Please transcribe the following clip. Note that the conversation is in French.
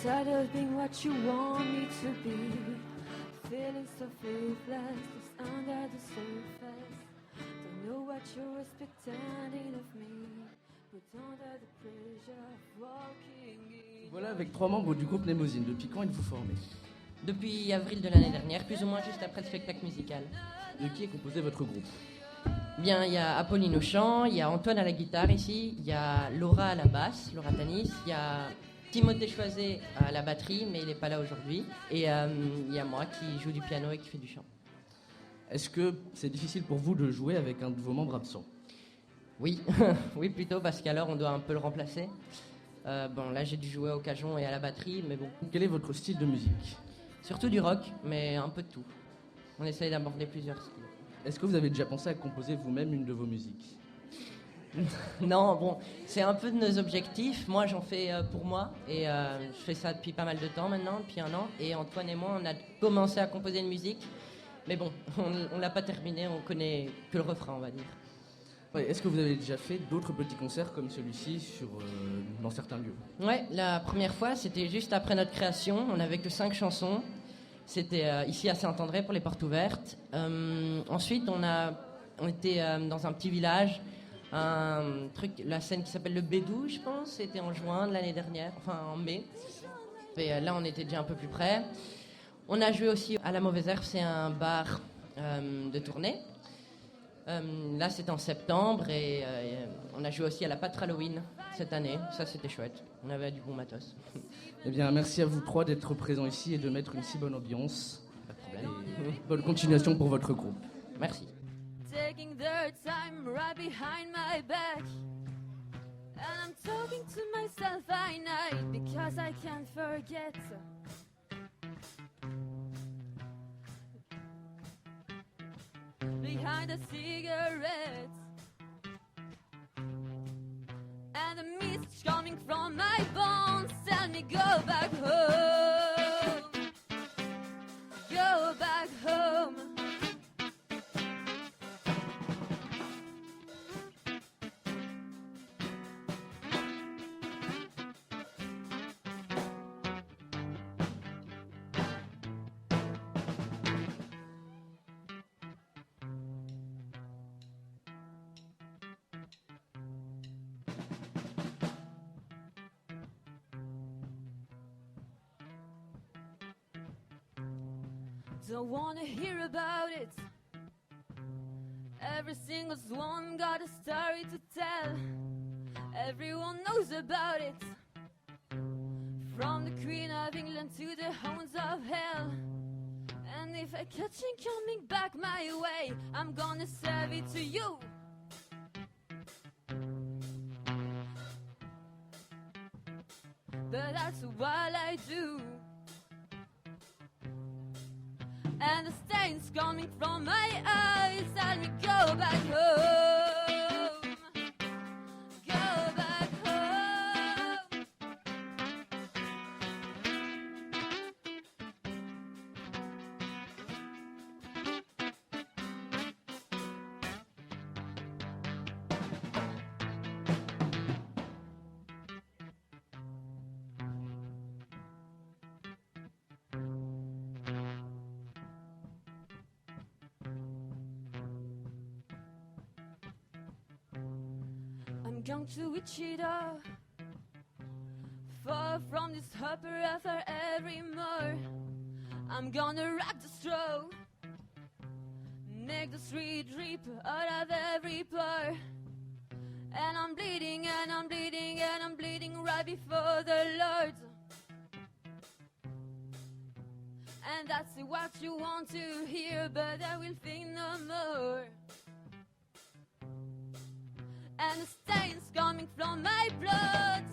Tired of being what you want me to be. Feeling so faithless, just under the surface. Don't know what you're expecting of me, but under the pressure of walking in. Voilà avec 3 membres du groupe Némosine. Depuis quand êtes-vous formés? Depuis avril de l'année dernière, plus ou moins juste après le spectacle musical. De qui est composé votre groupe? Bien, il y a Apolline au chant, il y a Antoine à la guitare ici, il y a Laura à la basse, Laura Tanis, il y a Timothée Choiset à la batterie, mais il n'est pas là aujourd'hui, et il y a moi qui joue du piano et qui fait du chant. Est-ce que c'est difficile pour vous de jouer avec un de vos membres absents? Oui, oui plutôt, parce qu'alors on doit un peu le remplacer. Bon, là j'ai dû jouer au cajon et à la batterie, mais bon. Quel est votre style de musique? Surtout du rock, mais un peu de tout. On essaye d'aborder plusieurs styles. Est-ce que vous avez déjà pensé à composer vous-même une de vos musiques? Non, bon, c'est un peu de nos objectifs. Moi, j'en fais pour moi, et je fais ça depuis pas mal de temps maintenant, depuis 1 an. Et Antoine et moi, on a commencé à composer une musique, mais bon, on l'a pas terminé, on connaît que le refrain, on va dire. Ouais, est-ce que vous avez déjà fait d'autres petits concerts comme celui-ci dans certains lieux? Ouais, la première fois, c'était juste après notre création. On n'avait que 5 chansons. C'était ici à Saint-André pour les portes ouvertes. Ensuite, on était dans un petit village, la scène qui s'appelle le Bédou, je pense. C'était en juin de l'année dernière, enfin en mai. Et là, on était déjà un peu plus près. On a joué aussi à La Mauvaise Herbe, c'est un bar de tournée. Là, c'était en septembre et on a joué aussi à la Pâtre Halloween cette année. Ça, c'était chouette. On avait du bon matos. Eh bien, merci à vous 3 d'être présents ici et de mettre une si bonne ambiance. Pas de problème. Et bonne continuation pour votre groupe. Merci. Taking their time right behind my back, and I'm talking to myself at night because I can't forget. Behind the cigarettes and the mist coming from my bones, tell me go back home, go back home. Don't wanna hear about it. Every single one got a story to tell. Everyone knows about it. From the Queen of England to the hounds of hell. And if I catch him coming back my way, I'm gonna serve it to you. But that's what I do. And the stains coming from my eyes tell me go back home, go back home. I'm going to Wichita, far from this opera for every more. I'm gonna rock the straw, make the street drip out of every pore. And I'm bleeding, and I'm bleeding, and I'm bleeding right before the Lord. And that's what you want to hear, but I will think no more. And the stains coming from my blood